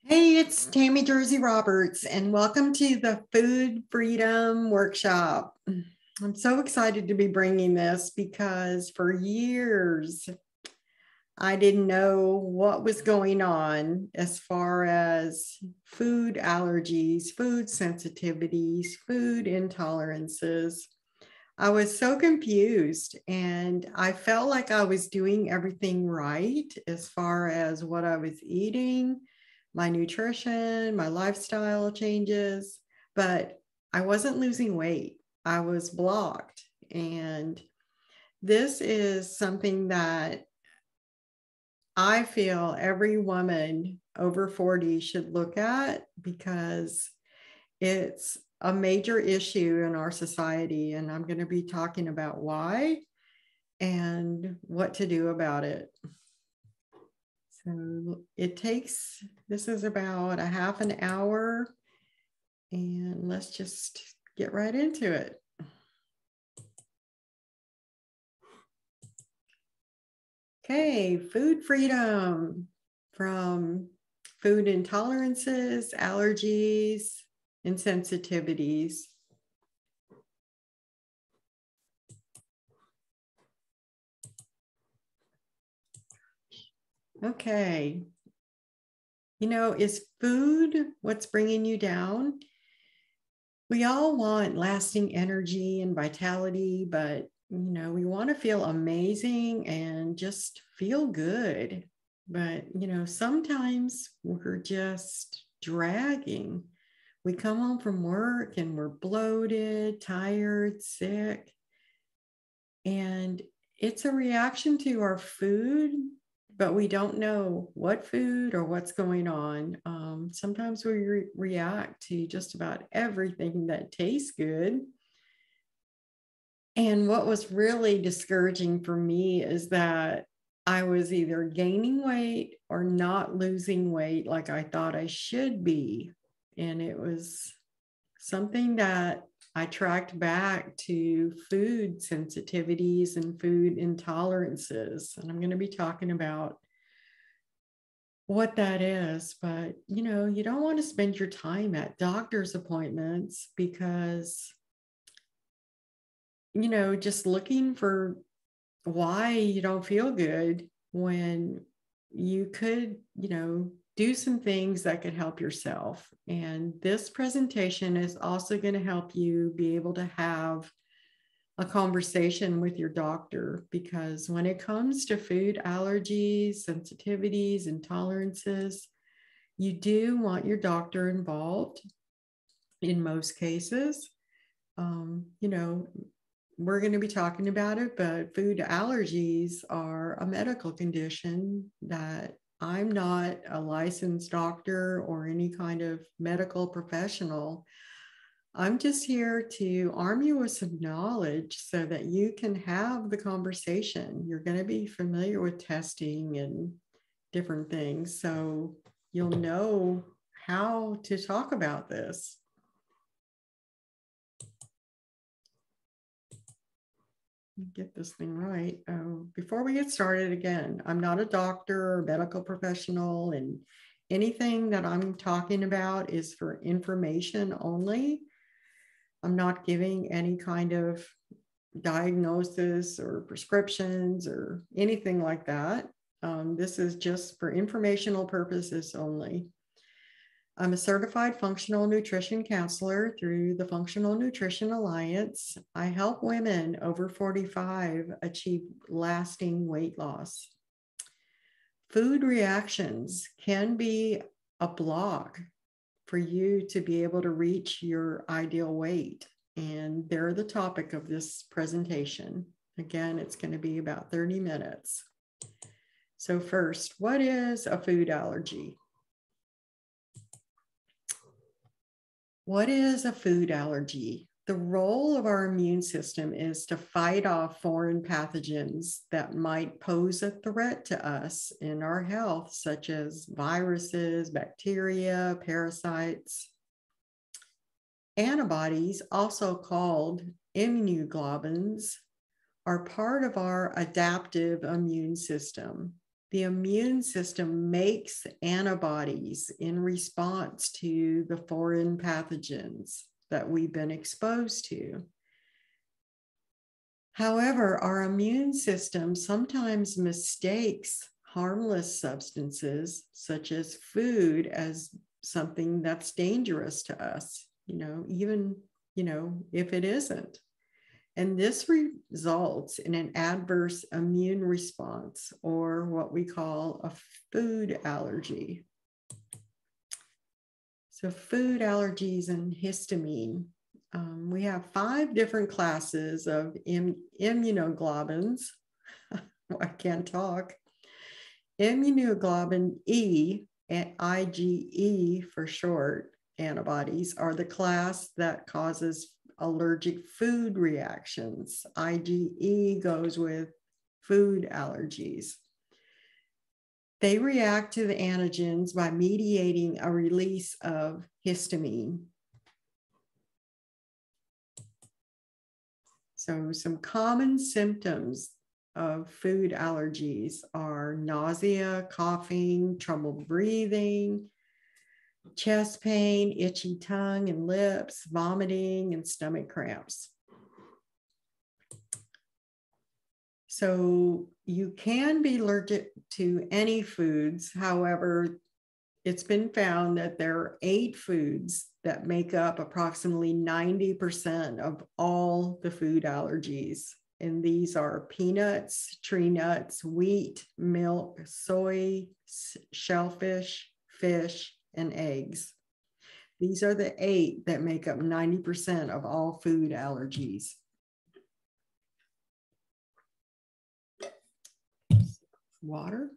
Hey, it's Tami Jersey Roberts, and welcome to the Food Freedom Workshop. I'm so excited to be bringing this because for years I didn't know what was going on as far as food allergies, food sensitivities, food intolerances. I was so confused and I felt like I was doing everything right as far as what I was eating, my nutrition, my lifestyle changes, but I wasn't losing weight. I was blocked. And this is something that I feel every woman over 40 should look at because it's a major issue in our society. And I'm going to be talking about why and what to do about it. So this is about a half an hour, and let's just get right into it. Okay, food freedom from food intolerances, allergies, and sensitivities. Okay. Is food what's bringing you down? We all want lasting energy and vitality, but we want to feel amazing and just feel good. But sometimes we're just dragging. We come home from work and we're bloated, tired, sick, and it's a reaction to our food, but we don't know what food or what's going on. Sometimes we react to just about everything that tastes good. And what was really discouraging for me is that I was either gaining weight or not losing weight like I thought I should be. And it was something that I tracked back to food sensitivities and food intolerances. And I'm going to be talking about what that is. But, you don't want to spend your time at doctor's appointments because, just looking for why you don't feel good when you could, do some things that could help yourself. And this presentation is also going to help you be able to have a conversation with your doctor, because when it comes to food allergies, sensitivities, intolerances, you do want your doctor involved in most cases. We're going to be talking about it, but food allergies are a medical condition that I'm not a licensed doctor or any kind of medical professional. I'm just here to arm you with some knowledge so that you can have the conversation. You're going to be familiar with testing and different things, so you'll know how to talk about this. Get this thing right. Before we get started, again, I'm not a doctor or medical professional, and anything that I'm talking about is for information only. I'm not giving any kind of diagnosis or prescriptions or anything like that. This is just for informational purposes only. I'm a certified functional nutrition counselor through the Functional Nutrition Alliance. I help women over 45 achieve lasting weight loss. Food reactions can be a block for you to be able to reach your ideal weight. And they're the topic of this presentation. Again, it's going to be about 30 minutes. So first, what is a food allergy? What is a food allergy? The role of our immune system is to fight off foreign pathogens that might pose a threat to us in our health, such as viruses, bacteria, parasites. Antibodies, also called immunoglobulins, are part of our adaptive immune system. the immune system makes antibodies in response to the foreign pathogens that we've been exposed to. However, our immune system sometimes mistakes harmless substances, such as food, as something that's dangerous to us, even, if it isn't. And this results in an adverse immune response, or what we call a food allergy. So food allergies and histamine. We have 5 different classes of immunoglobulins. I can't talk. Immunoglobulin E, and IgE for short, antibodies are the class that causes allergic food reactions. IgE goes with food allergies. They react to the antigens by mediating a release of histamine. So some common symptoms of food allergies are nausea, coughing, trouble breathing, chest pain, itchy tongue and lips, vomiting, and stomach cramps. So you can be allergic to any foods. However, it's been found that there are 8 foods that make up approximately 90% of all the food allergies. And these are peanuts, tree nuts, wheat, milk, soy, shellfish, fish, and eggs. These are the 8 that make up 90% of all food allergies. Water.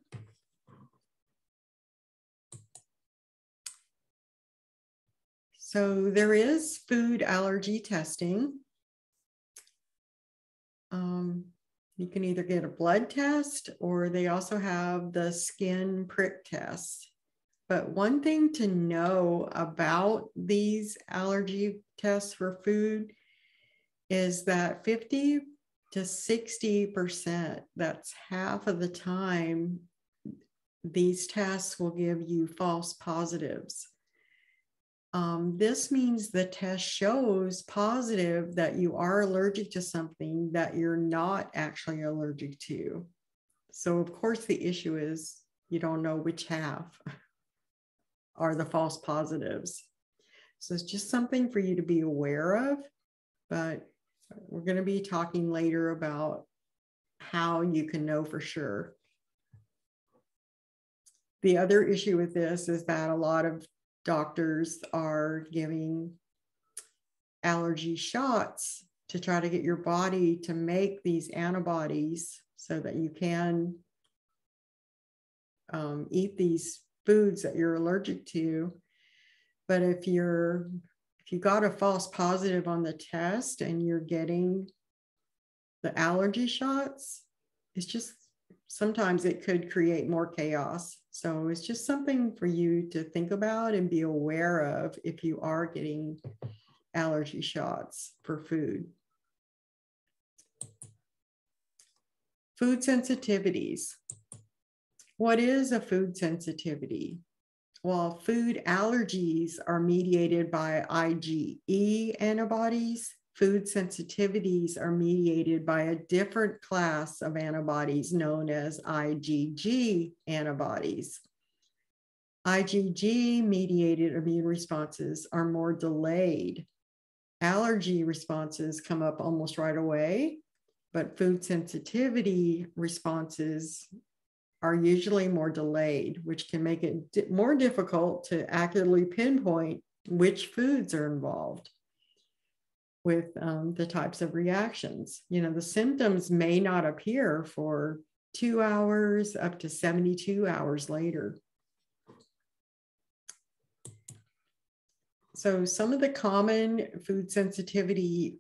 So there is food allergy testing. You can either get a blood test, or they also have the skin prick test. But one thing to know about these allergy tests for food is that 50 to 60%, that's half of the time, these tests will give you false positives. This means the test shows positive that you are allergic to something that you're not actually allergic to. So of course the issue is you don't know which half are the false positives. So it's just something for you to be aware of, but we're going to be talking later about how you can know for sure. The other issue with this is that a lot of doctors are giving allergy shots to try to get your body to make these antibodies so that you can eat these foods that you're allergic to. But if you got a false positive on the test and you're getting the allergy shots, it's just sometimes it could create more chaos. So it's just something for you to think about and be aware of if you are getting allergy shots for food. Food sensitivities. What is a food sensitivity? Well, food allergies are mediated by IgE antibodies. Food sensitivities are mediated by a different class of antibodies known as IgG antibodies. IgG-mediated immune responses are more delayed. Allergy responses come up almost right away, but food sensitivity responses are usually more delayed, which can make it more difficult to accurately pinpoint which foods are involved with the types of reactions. The symptoms may not appear for 2 hours up to 72 hours later. So some of the common food sensitivity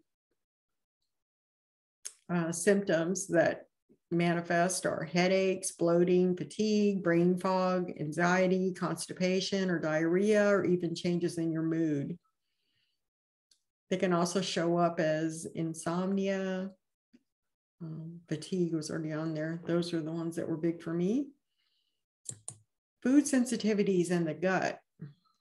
symptoms that manifest are headaches, bloating, fatigue, brain fog, anxiety, constipation or diarrhea, or even changes in your mood. They can also show up as insomnia. Fatigue was already on there. Those are the ones that were big for me. Food sensitivities in the gut.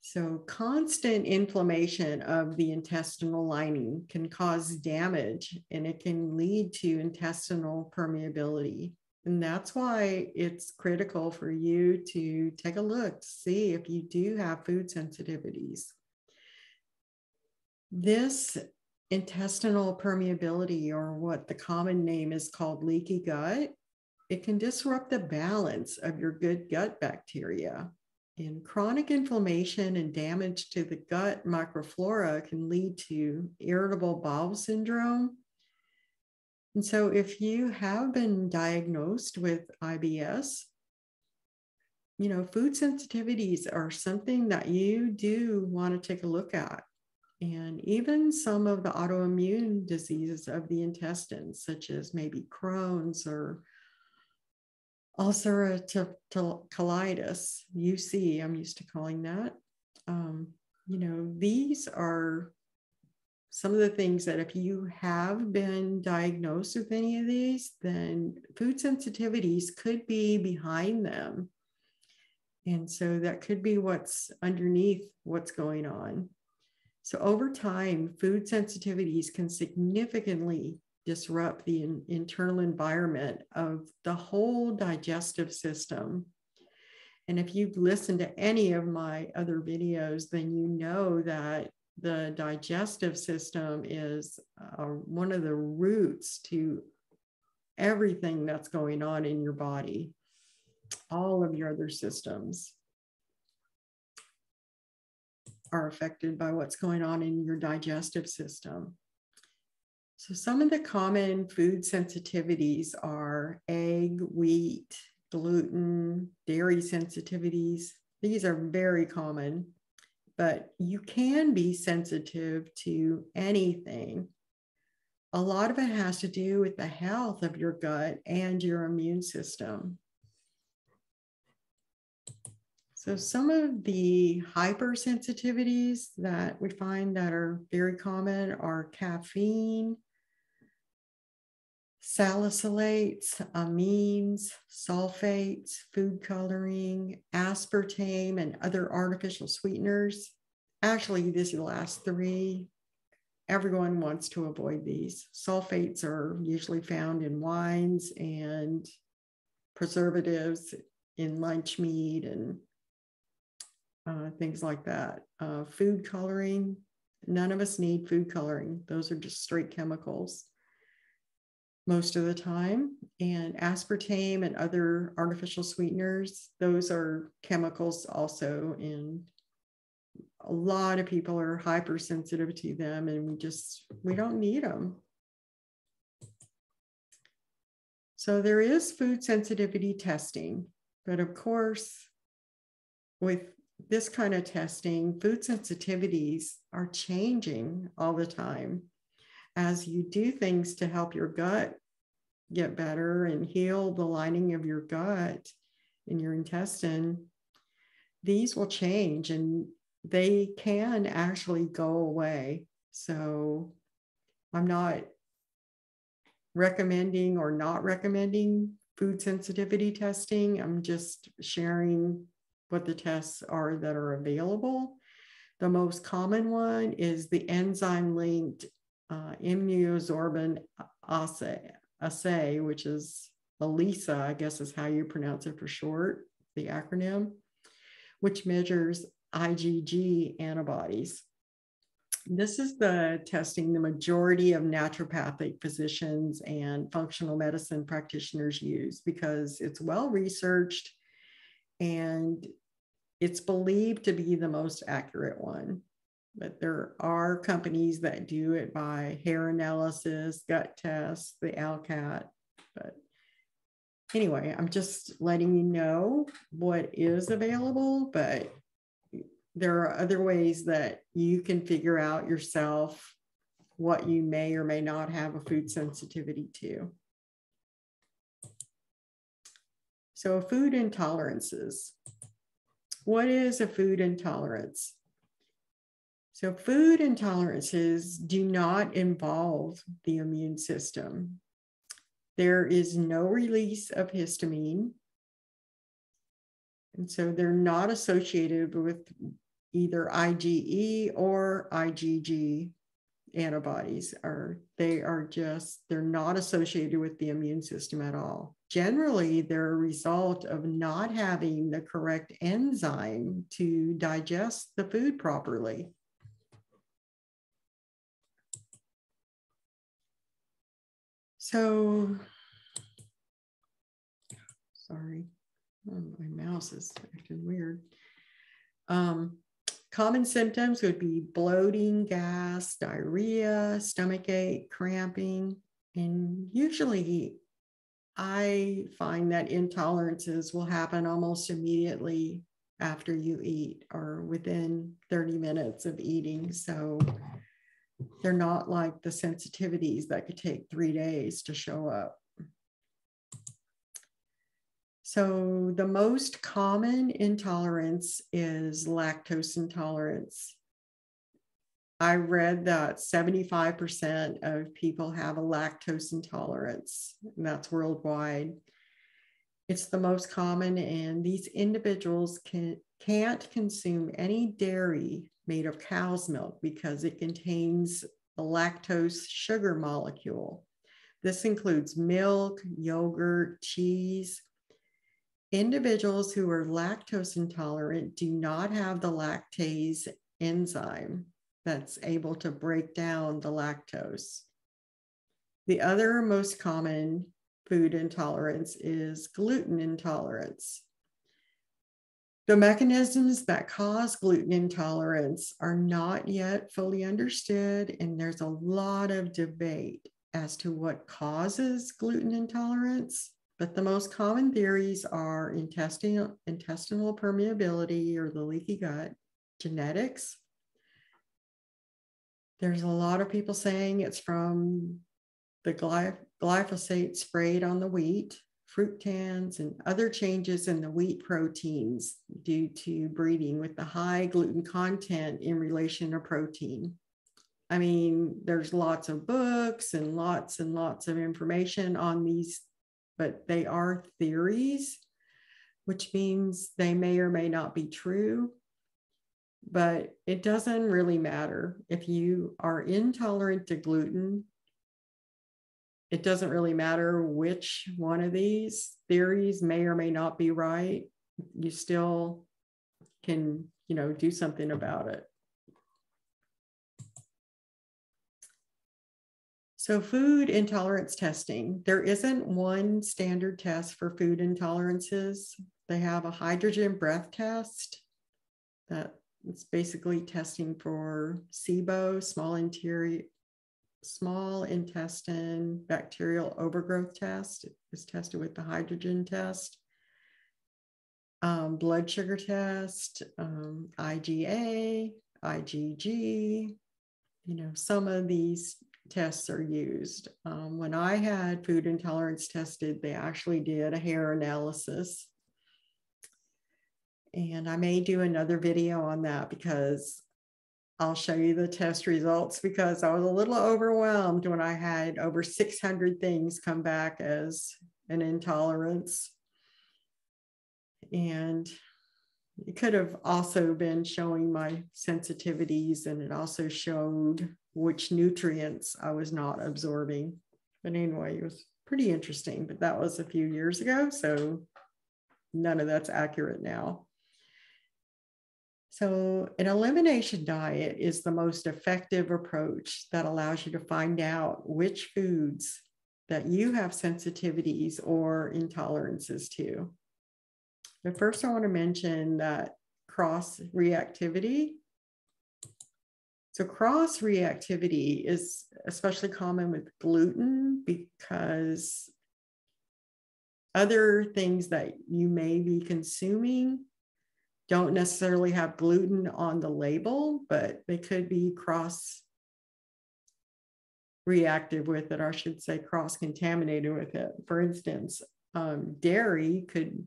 So constant inflammation of the intestinal lining can cause damage, and it can lead to intestinal permeability. And that's why it's critical for you to take a look to see if you do have food sensitivities. This intestinal permeability, or what the common name is called leaky gut, it can disrupt the balance of your good gut bacteria. And chronic inflammation and damage to the gut microflora can lead to irritable bowel syndrome. And so if you have been diagnosed with IBS, food sensitivities are something that you do want to take a look at. And even some of the autoimmune diseases of the intestines, such as maybe Crohn's or ulcerative colitis, UC, I'm used to calling that. These are some of the things that if you have been diagnosed with any of these, then food sensitivities could be behind them. And so that could be what's underneath what's going on. So over time, food sensitivities can significantly disrupt the internal environment of the whole digestive system. And if you've listened to any of my other videos, then you know that the digestive system is one of the roots to everything that's going on in your body, all of your other systems are affected by what's going on in your digestive system. So some of the common food sensitivities are egg, wheat, gluten, dairy sensitivities. These are very common, but you can be sensitive to anything. A lot of it has to do with the health of your gut and your immune system. So some of the hypersensitivities that we find that are very common are caffeine, salicylates, amines, sulfates, food coloring, aspartame, and other artificial sweeteners. Actually, these are the last three. Everyone wants to avoid these. Sulfates are usually found in wines and preservatives in lunch meat and things like that. Food coloring, none of us need food coloring. Those are just straight chemicals most of the time. And aspartame and other artificial sweeteners, those are chemicals also. And a lot of people are hypersensitive to them, and we don't need them. So there is food sensitivity testing, but of course, with this kind of testing, food sensitivities are changing all the time. As you do things to help your gut get better and heal the lining of your gut and your intestine, these will change and they can actually go away. So I'm not recommending or not recommending food sensitivity testing. I'm just sharing what the tests are that are available. The most common one is the enzyme-linked immunosorbent assay, which is ELISA, I guess is how you pronounce it for short, the acronym, which measures IgG antibodies. This is the testing the majority of naturopathic physicians and functional medicine practitioners use because it's well researched and it's believed to be the most accurate one. But there are companies that do it by hair analysis, gut tests, the ALCAT. But anyway, I'm just letting you know what is available, but there are other ways that you can figure out yourself what you may or may not have a food sensitivity to. So food intolerances. What is a food intolerance? So food intolerances do not involve the immune system. There is no release of histamine. And so they're not associated with either IgE or IgG antibodies, or they're not associated with the immune system at all. Generally, they're a result of not having the correct enzyme to digest the food properly. So, sorry, my mouse is acting weird. Common symptoms would be bloating, gas, diarrhea, stomach ache, cramping, and usually I find that intolerances will happen almost immediately after you eat or within 30 minutes of eating. So they're not like the sensitivities that could take 3 days to show up. So the most common intolerance is lactose intolerance. I read that 75% of people have a lactose intolerance, and that's worldwide. It's the most common, and these individuals can't consume any dairy made of cow's milk because it contains a lactose sugar molecule. This includes milk, yogurt, cheese. Individuals who are lactose intolerant do not have the lactase enzyme that's able to break down the lactose. The other most common food intolerance is gluten intolerance. The mechanisms that cause gluten intolerance are not yet fully understood, and there's a lot of debate as to what causes gluten intolerance. But the most common theories are intestinal permeability or the leaky gut, genetics. There's a lot of people saying it's from the glyphosate sprayed on the wheat, fructans, and other changes in the wheat proteins due to breeding with the high gluten content in relation to protein. I mean, there's lots of books and lots of information on these, but they are theories, which means they may or may not be true. But it doesn't really matter. If you are intolerant to gluten, it doesn't really matter which one of these theories may or may not be right. You still can, do something about it. So food intolerance testing, there isn't one standard test for food intolerances. They have a hydrogen breath test that it's basically testing for SIBO, small intestine bacterial overgrowth test. It was tested with the hydrogen test. Blood sugar test, IgA, IgG, some of these tests are used. When I had food intolerance tested, they actually did a hair analysis. And I may do another video on that because I'll show you the test results, because I was a little overwhelmed when I had over 600 things come back as an intolerance. And it could have also been showing my sensitivities, and it also showed which nutrients I was not absorbing. But anyway, it was pretty interesting, but that was a few years ago, so none of that's accurate now. So an elimination diet is the most effective approach that allows you to find out which foods that you have sensitivities or intolerances to. But first, I want to mention that cross-reactivity. So cross-reactivity is especially common with gluten because other things that you may be consuming don't necessarily have gluten on the label, but they could be cross-reactive with it, or I should say cross-contaminated with it. For instance, dairy could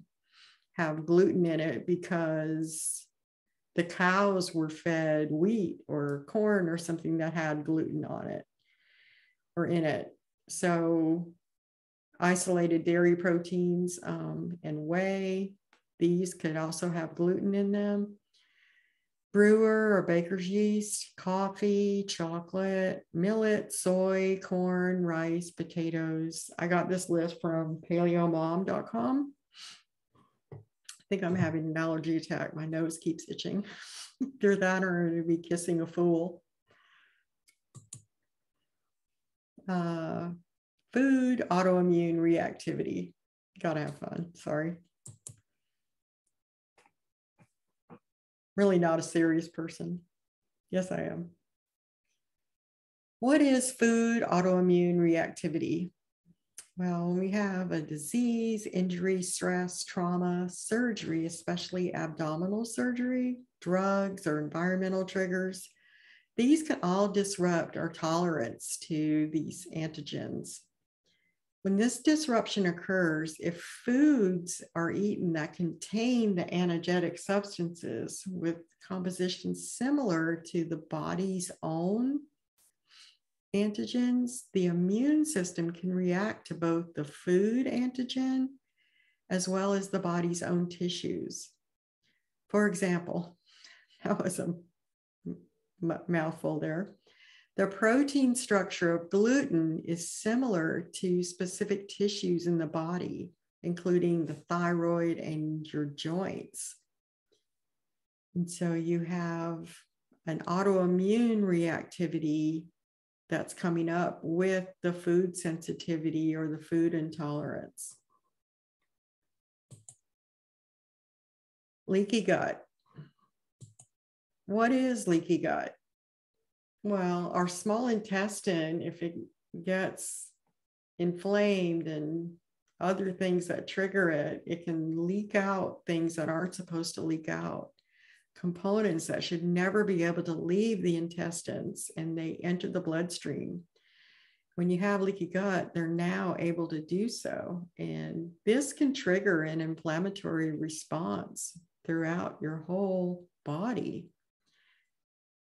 have gluten in it because the cows were fed wheat or corn or something that had gluten on it or in it. So isolated dairy proteins and whey These could also have gluten in them. Brewer or baker's yeast, coffee, chocolate, millet, soy, corn, rice, potatoes. I got this list from paleomom.com. I think I'm having an allergy attack. My nose keeps itching. Either that or to be kissing a fool. Food, autoimmune reactivity. Gotta have fun. Sorry. Really not a serious person. Yes, I am. What is food autoimmune reactivity? Well, when we have a disease, injury, stress, trauma, surgery, especially abdominal surgery, drugs, or environmental triggers, these can all disrupt our tolerance to these antigens. When this disruption occurs, if foods are eaten that contain the anergetic substances with compositions similar to the body's own antigens, the immune system can react to both the food antigen as well as the body's own tissues. For example, that was a mouthful there. The protein structure of gluten is similar to specific tissues in the body, including the thyroid and your joints. And so you have an autoimmune reactivity that's coming up with the food sensitivity or the food intolerance. Leaky gut. What is leaky gut? Well, our small intestine, if it gets inflamed and other things that trigger it, it can leak out things that aren't supposed to leak out. Components that should never be able to leave the intestines, and they enter the bloodstream. When you have leaky gut, they're now able to do so. And this can trigger an inflammatory response throughout your whole body.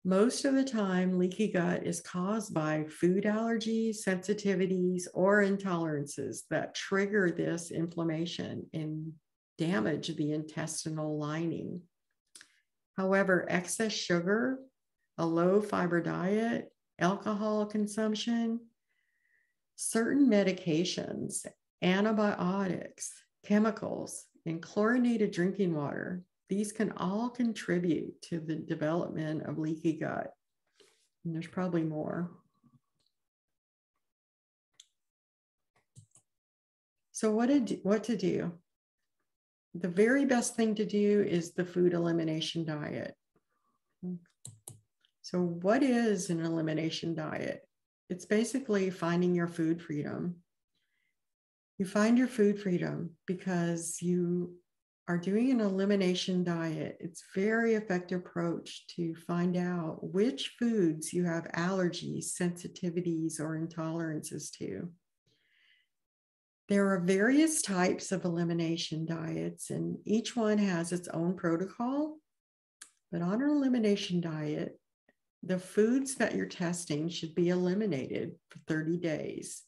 Most of the time, leaky gut is caused by food allergies, sensitivities, or intolerances that trigger this inflammation and damage the intestinal lining. However, excess sugar, a low fiber diet, alcohol consumption, certain medications, antibiotics, chemicals, and chlorinated drinking water, these can all contribute to the development of leaky gut. And there's probably more. So what to do? The very best thing to do is the food elimination diet. So what is an elimination diet? It's basically finding your food freedom. You find your food freedom because you are doing an elimination diet. It's a very effective approach to find out which foods you have allergies, sensitivities, or intolerances to. There are various types of elimination diets, and each one has its own protocol. But on an elimination diet, the foods that you're testing should be eliminated for 30 days.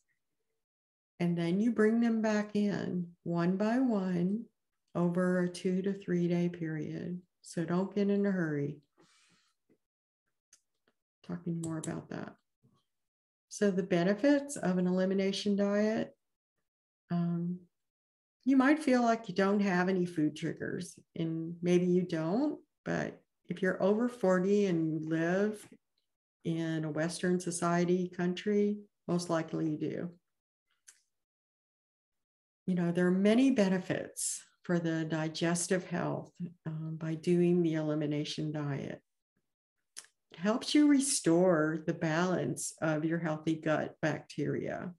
And then you bring them back in one by one over a 2 to 3 day period. So don't get in a hurry. Talking more about that. So the benefits of an elimination diet, you might feel like you don't have any food triggers, and maybe you don't, but if you're over 40 and you live in a Western society country, most likely you do. You know, there are many benefits for the digestive health by doing the elimination diet. It helps you restore the balance of your healthy gut bacteria.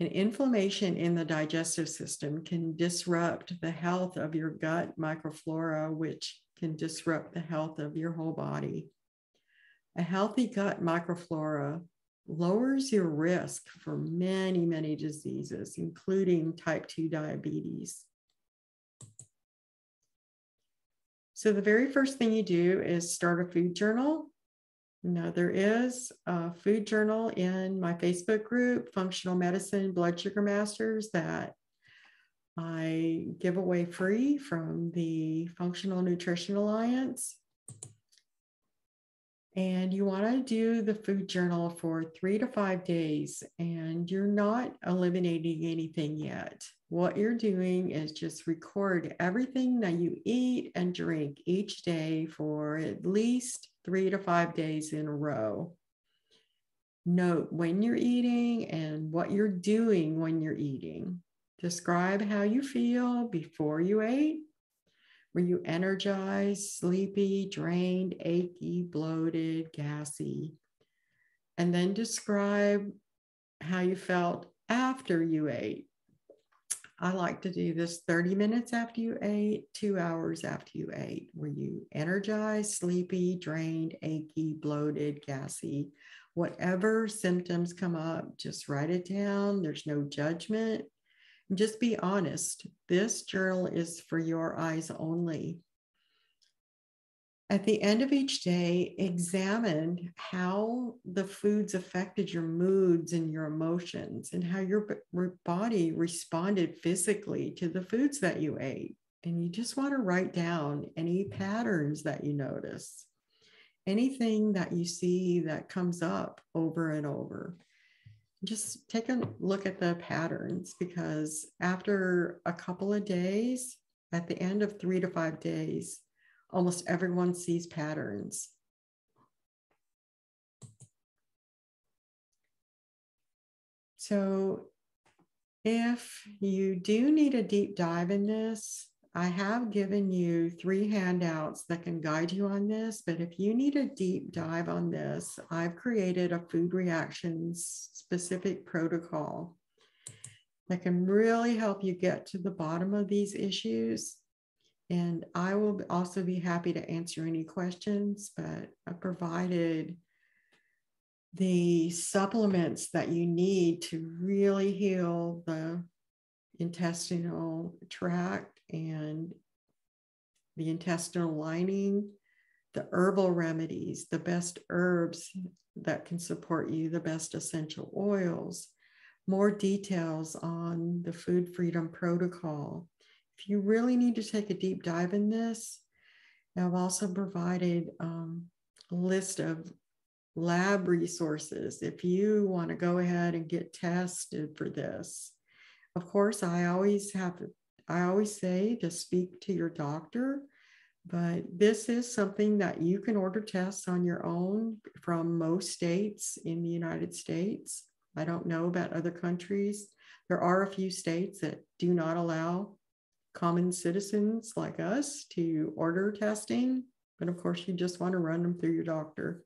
And inflammation in the digestive system can disrupt the health of your gut microflora, which can disrupt the health of your whole body. A healthy gut microflora lowers your risk for many, many diseases, including type 2 diabetes. So the very first thing you do is start a food journal. Now, there is a food journal in my Facebook group, Functional Medicine Blood Sugar Masters, that I give away free from the Functional Nutrition Alliance. And you want to do the food journal for 3 to 5 days, and you're not eliminating anything yet. What you're doing is just record everything that you eat and drink each day for at least 3 to 5 days in a row. Note when you're eating and what you're doing when you're eating. Describe how you feel before you ate. Were you energized, sleepy, drained, achy, bloated, gassy? And then describe how you felt after you ate. I like to do this 30 minutes after you ate, 2 hours after you ate. Were you energized, sleepy, drained, achy, bloated, gassy? Whatever symptoms come up, just write it down. There's no judgment. Just be honest. This journal is for your eyes only. At the end of each day, examine how the foods affected your moods and your emotions and how your body responded physically to the foods that you ate. And you just want to write down any patterns that you notice, anything that you see that comes up over and over. Just take a look at the patterns, because after a couple of days, at the end of 3 to 5 days, almost everyone sees patterns. So if you do need a deep dive in this, I have given you 3 handouts that can guide you on this, but if you need a deep dive on this, I've created a food reactions specific protocol that can really help you get to the bottom of these issues. And I will also be happy to answer any questions, but I provided the supplements that you need to really heal the intestinal tract and the intestinal lining, the herbal remedies, the best herbs that can support you, the best essential oils, more details on the food freedom protocol. If you really need to take a deep dive in this, I've also provided a list of lab resources if you want to go ahead and get tested for this. Of course, I always say to speak to your doctor, but this is something that you can order tests on your own from most states in the United States. I don't know about other countries. There are a few states that do not allow common citizens like us to order testing, but of course you just want to run them through your doctor.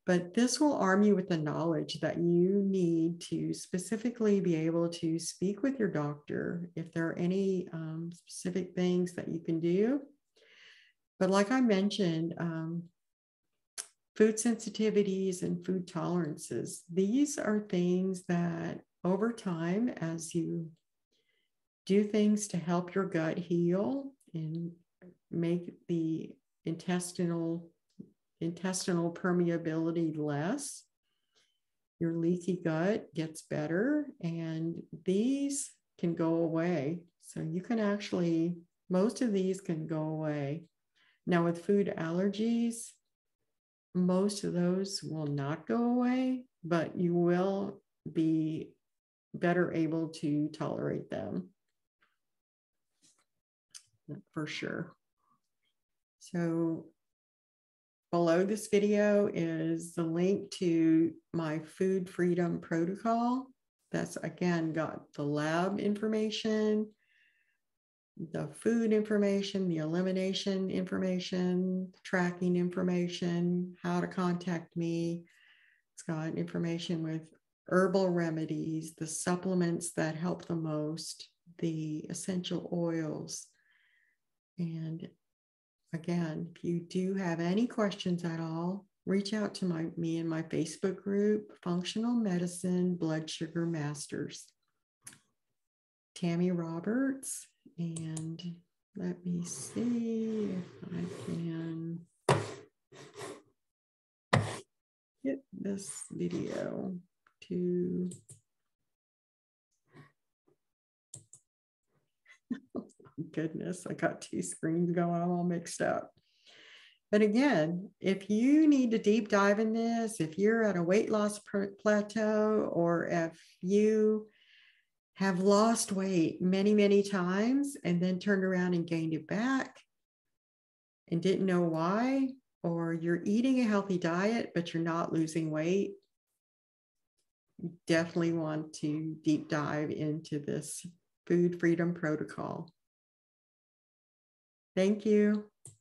But this will arm you with the knowledge that you need to specifically be able to speak with your doctor if there are any specific things that you can do. But like I mentioned, food sensitivities and food tolerances, these are things that over time, as you do things to help your gut heal and make the intestinal permeability less, your leaky gut gets better, and these can go away. So you can actually, most of these can go away. Now with food allergies, most of those will not go away, but you will be better able to tolerate them for sure. So below this video is the link to my food freedom protocol. That's again got the lab information, the food information, the elimination information, tracking information, how to contact me. It's got information with herbal remedies, the supplements that help the most, the essential oils. And again, if you do have any questions at all, reach out to me in my Facebook group, Functional Medicine Blood Sugar Masters. Tami Roberts, and let me see if I can get this video to goodness, I got two screens going, I'm all mixed up. But again, if you need to deep dive in this, if you're at a weight loss plateau, or if you have lost weight many, many times and then turned around and gained it back and didn't know why, or you're eating a healthy diet, but you're not losing weight, you definitely want to deep dive into this food freedom protocol. Thank you.